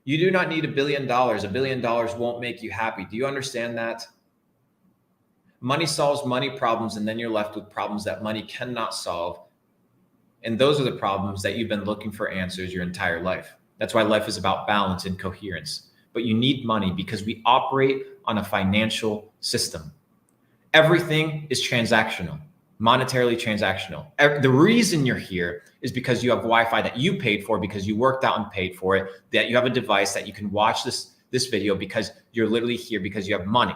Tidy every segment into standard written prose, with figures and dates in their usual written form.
You do not need $1 billion. $1 billion won't make you happy. Do you understand that? Money solves money problems, and then you're left with problems that money cannot solve. And those are the problems that you've been looking for answers your entire life. That's why life is about balance and coherence. But you need money because we operate on a financial system. Everything is transactional, monetarily transactional. The reason you're here is because you have Wi-Fi that you paid for, because you worked out and paid for it, that you have a device that you can watch this video because you're literally here because you have money.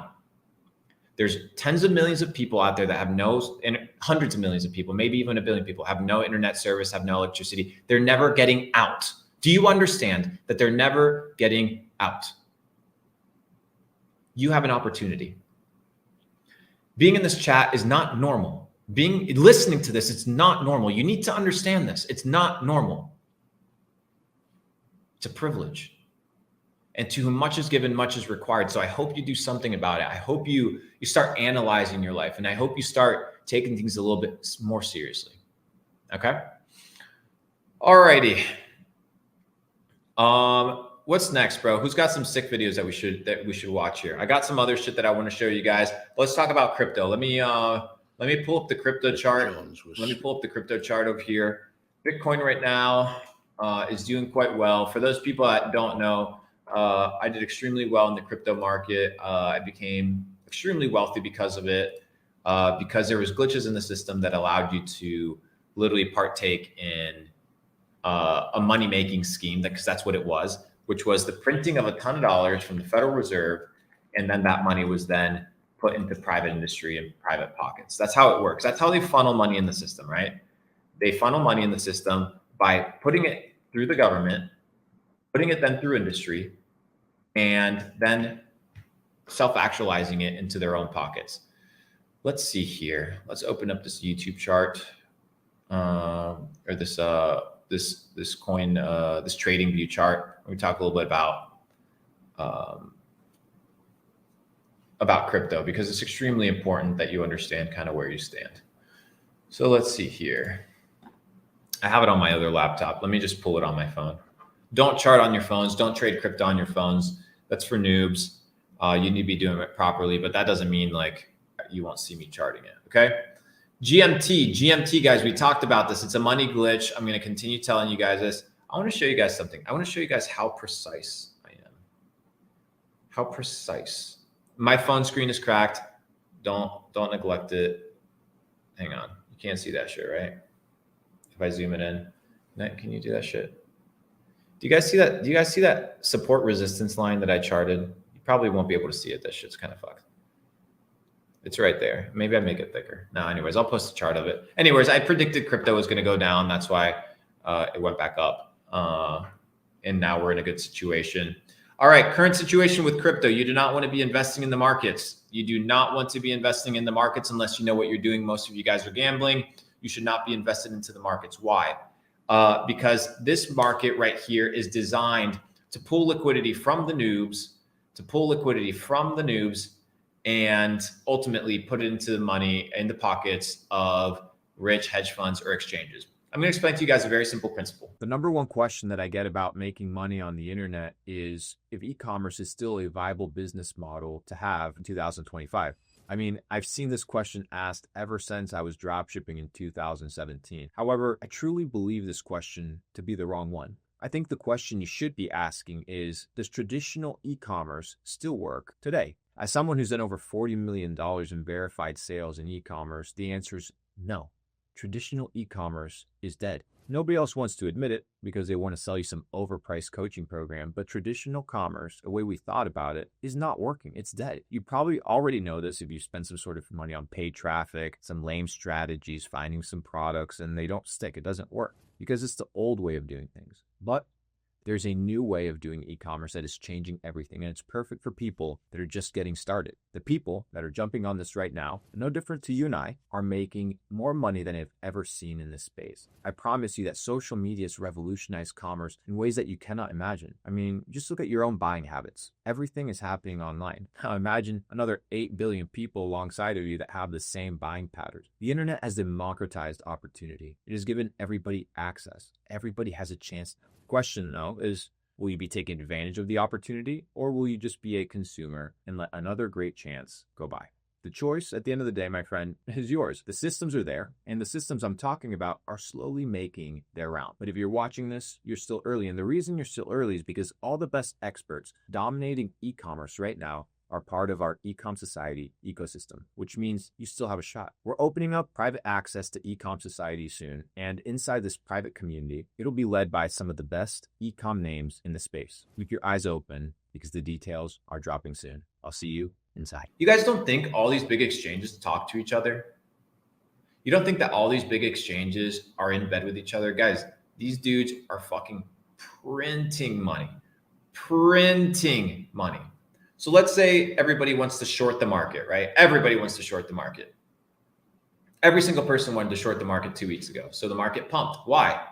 There's tens of millions of people out there that have no, and hundreds of millions of people, maybe even 1 billion people, have no internet service, have no electricity. They're never getting out. Do you understand that they're never getting out? You have an opportunity. Being in this chat is not normal. Listening to this, it's not normal. You need to understand this. It's not normal. It's a privilege. And to whom much is given, much is required. So I hope you do something about it. I hope you start analyzing your life, and I hope you start taking things a little bit more seriously. Okay. All righty. What's next, bro? Who's got some sick videos that we should watch here? I got some other shit that I want to show you guys. Let's talk about crypto. Let me pull up the crypto chart. Let me pull up the crypto chart over here. Bitcoin right now is doing quite well. For those people that don't know, I did extremely well in the crypto market. I became extremely wealthy because of it, because there was glitches in the system that allowed you to literally partake in a money-making scheme, because that's what it was, which was the printing of a ton of dollars from the Federal Reserve, and then that money was then put into private industry and private pockets. That's how it works. That's how they funnel money in the system, right? They funnel money in the system by putting it through the government, putting it then through industry, and then self-actualizing it into their own pockets. Let's see here. Let's open up this YouTube chart, or this coin, this trading view chart. We talk a little bit about crypto, because it's extremely important that you understand kind of where you stand. So let's see here. I have it on my other laptop. Let me just pull it on my phone. Don't chart on your phones. Don't trade crypto on your phones. That's for noobs. You need to be doing it properly, but that doesn't mean like you won't see me charting it. Okay. GMT, guys, we talked about this. It's a money glitch. I'm going to continue telling you guys this. I want to show you guys something. I want to show you guys how precise I am. How precise. My phone screen is cracked. Don't neglect it. Hang on. You can't see that shit, right? If I zoom it in, can you do that shit? Do you guys see that? Do you guys see that support resistance line that I charted? You probably won't be able to see it. That shit's kind of fucked. It's right there. Maybe I make it thicker. No, anyways, I'll post a chart of it. Anyways, I predicted crypto was going to go down. That's why it went back up. And now we're in a good situation. All right, current situation with crypto. You do not want to be investing in the markets. You do not want to be investing in the markets unless you know what you're doing. Most of you guys are gambling. You should not be invested into the markets. Why? Because this market right here is designed to pull liquidity from the noobs, and ultimately put it into the money in the pockets of rich hedge funds or exchanges. I'm going to explain to you guys a very simple principle. The number one question that I get about making money on the internet is if e-commerce is still a viable business model to have in 2025. I mean, I've seen this question asked ever since I was dropshipping in 2017. However, I truly believe this question to be the wrong one. I think the question you should be asking is, does traditional e-commerce still work today? As someone who's done over $40 million in verified sales in e-commerce, the answer is no. Traditional e-commerce is dead. Nobody else wants to admit it because they want to sell you some overpriced coaching program, but traditional commerce, the way we thought about it, is not working. It's dead. You probably already know this if you spend some sort of money on paid traffic, some lame strategies, finding some products, and they don't stick. It doesn't work because it's the old way of doing things. But there's a new way of doing e-commerce that is changing everything, and it's perfect for people that are just getting started. The people that are jumping on this right now, no different to you and I, are making more money than I've ever seen in this space. I promise you that social media has revolutionized commerce in ways that you cannot imagine. I mean, just look at your own buying habits. Everything is happening online. Now imagine another 8 billion people alongside of you that have the same buying patterns. The internet has democratized opportunity. It has given everybody access. Everybody has a chance. Question though is, Will you be taking advantage of the opportunity, or will you just be a consumer and let another great chance go by? The choice, at the end of the day, my friend, is yours. The systems are there, and the systems I'm talking about are slowly making their round. But if you're watching this, you're still early. And the reason you're still early is because all the best experts dominating e-commerce right now are part of our Ecom Society ecosystem, which means you still have a shot. We're opening up private access to Ecom Society soon, and inside this private community, it'll be led by some of the best ecom names in the space. Keep your eyes open because the details are dropping soon. I'll see you inside. You guys don't think all these big exchanges talk to each other? You don't think that all these big exchanges are in bed with each other? Guys, these dudes are fucking printing money. Printing money. So let's say everybody wants to short the market, right? Everybody wants to short the market. Every single person wanted to short the market 2 weeks ago. So the market pumped. Why?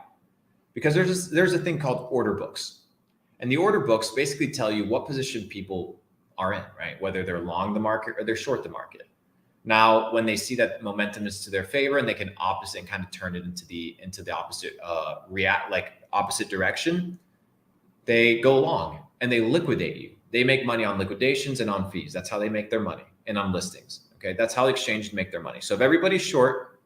Because there's a thing called order books. And the order books basically tell you what position people are in, right? Whether they're long the market or they're short the market. Now, when they see that momentum is to their favor and they can opposite and kind of turn it into the opposite opposite direction, they go long and they liquidate you. They make money on liquidations and on fees. That's how they make their money, and on listings. Okay, that's how exchanges make their money. So if everybody's short,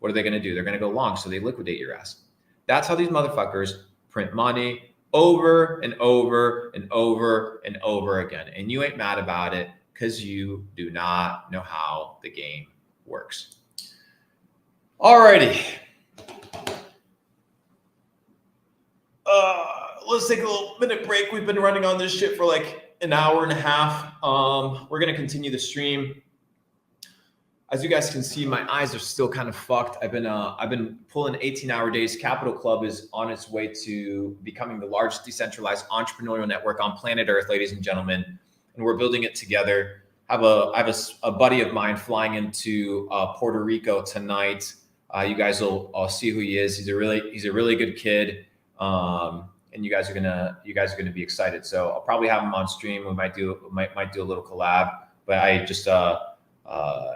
what are they going to do? They're going to go long, so they liquidate your ass. That's how these motherfuckers print money over and over and over and over again. And you ain't mad about it because you do not know how the game works. Alrighty. Let's take a little minute break. We've been running on this shit for like an hour and a half. We're going to continue the stream. As you guys can see, my eyes are still kind of fucked. I've been pulling 18-hour days. Capital Club is on its way to becoming the largest decentralized entrepreneurial network on planet Earth, ladies and gentlemen. And we're building it together. I have a buddy of mine flying into Puerto Rico tonight. You guys will see who he is. He's a really good kid. And you guys are gonna be excited. So I'll probably have him on stream. We might do a little collab. But I just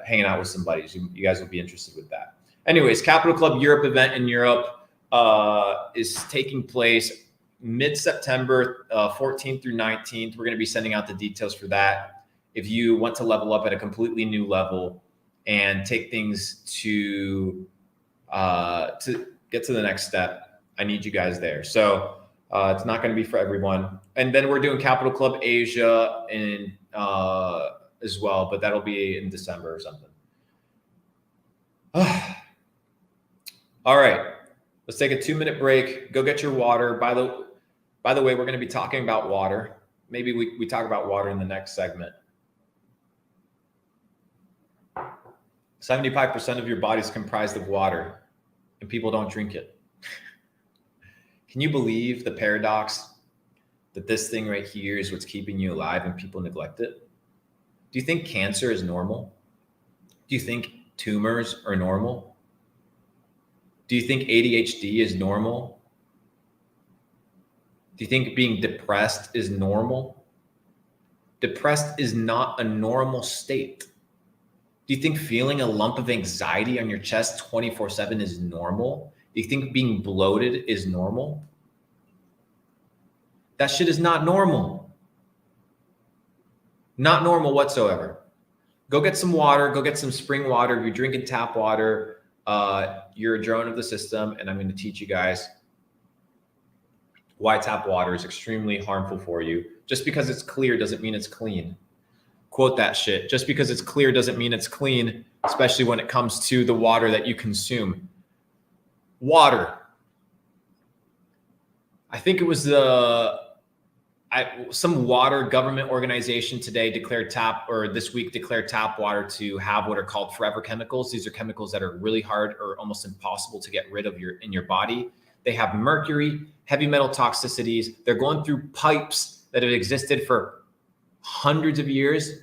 hanging out with some buddies. You guys will be interested with that. Anyways, Capital Club Europe event in Europe is taking place mid-September, 14th through 19th. We're going to be sending out the details for that. If you want to level up at a completely new level and take things to get to the next step, I need you guys there. So it's not going to be for everyone. And then we're doing Capital Club Asia in as well, but that'll be in December or something. All right, let's take a 2-minute break. Go get your water. By the way, we're going to be talking about water. Maybe we talk about water in the next segment. 75% of your body is comprised of water, and people don't drink it. Can you believe the paradox that this thing right here is what's keeping you alive and people neglect it? Do you think cancer is normal? Do you think tumors are normal? Do you think ADHD is normal? Do you think being depressed is normal? Depressed is not a normal state. Do you think feeling a lump of anxiety on your chest 24/7 is normal? Do you think being bloated is normal? That shit is not normal. Not normal whatsoever. Go get some water. Go get some spring water. If you're drinking tap water, you're a drone of the system. And I'm going to teach you guys why tap water is extremely harmful for you. Just because it's clear doesn't mean it's clean. Quote that shit. Just because it's clear doesn't mean it's clean, especially when it comes to the water that you consume. Water. I think it was some water government organization today this week declared tap water to have what are called forever chemicals. These are chemicals that are really hard or almost impossible to get rid of in your body. They have mercury, heavy metal toxicities. They're going through pipes that have existed for hundreds of years.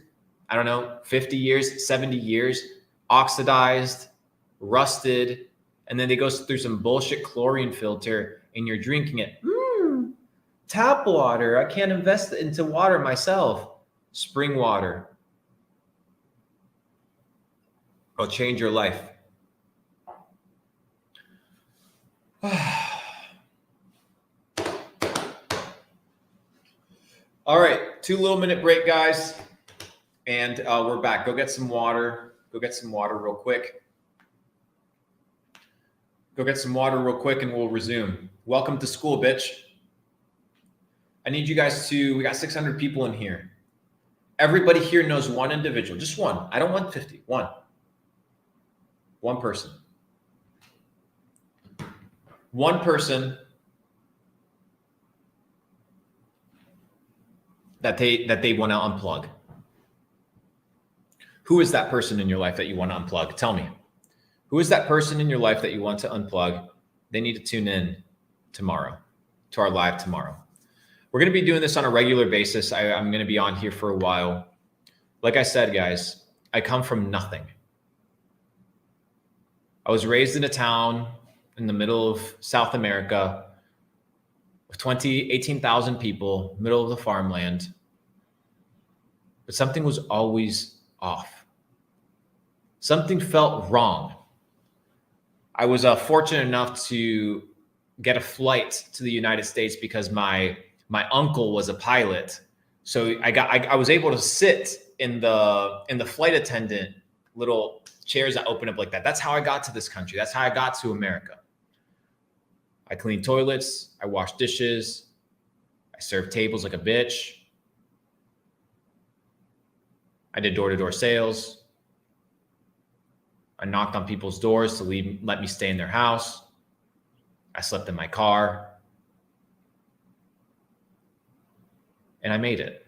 I don't know, 50 years, 70 years, oxidized, rusted, and then they go through some bullshit chlorine filter and you're drinking it. Tap water. I can't invest into water myself. Spring water. It'll change your life. All right, 2 little minute break, guys. And we're back. Go get some water. Go get some water real quick. Go get some water real quick and we'll resume. Welcome to school, bitch. I need you guys to, we got 600 people in here. Everybody here knows one individual, just one. I don't want 50, one. One person. One person that they want to unplug. Who is that person in your life that you want to unplug? Tell me. Who is that person in your life that you want to unplug? They need to tune in tomorrow, to our live tomorrow. We're going to be doing this on a regular basis. I'm going to be on here for a while. Like I said, guys, I come from nothing. I was raised in a town in the middle of South America with 18,000 people, middle of the farmland. But something was always off. Something felt wrong. I was fortunate enough to get a flight to the United States because my uncle was a pilot. So I was able to sit in the flight attendant little chairs that open up like that. That's how I got to this country. That's how I got to America. I cleaned toilets. I washed dishes. I served tables like a bitch. I did door-to-door sales. I knocked on people's doors to let me stay in their house. I slept in my car. And I made it.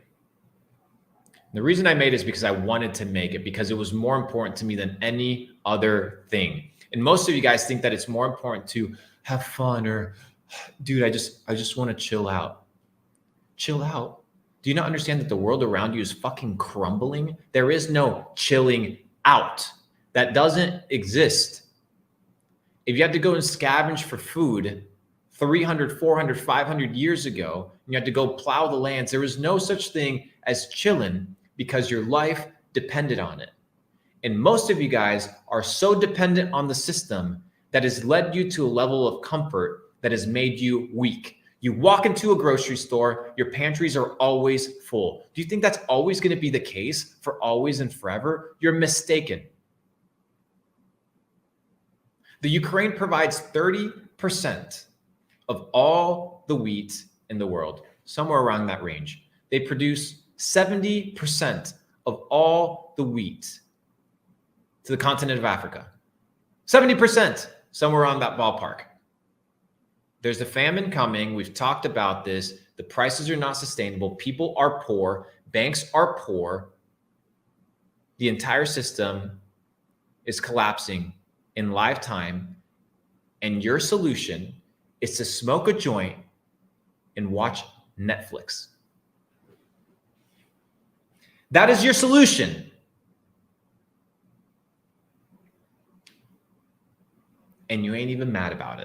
The reason I made it is because I wanted to make it, because it was more important to me than any other thing. And most of you guys think that it's more important to have fun or, dude, I just want to chill out. Chill out? Do you not understand that the world around you is fucking crumbling? There is no chilling out. That doesn't exist. If you had to go and scavenge for food 300, 400, 500 years ago, and you had to go plow the lands, there was no such thing as chilling because your life depended on it. And most of you guys are so dependent on the system that has led you to a level of comfort that has made you weak. You walk into a grocery store, your pantries are always full. Do you think that's always going to be the case for always and forever? You're mistaken. The Ukraine provides 30% of all the wheat in the world, somewhere around that range. They produce 70% of all the wheat to the continent of Africa. 70%, somewhere around that ballpark. There's a famine coming. We've talked about this. The prices are not sustainable. People are poor. Banks are poor. The entire system is collapsing in lifetime. And your solution is to smoke a joint and watch Netflix. That is your solution. And you ain't even mad about it.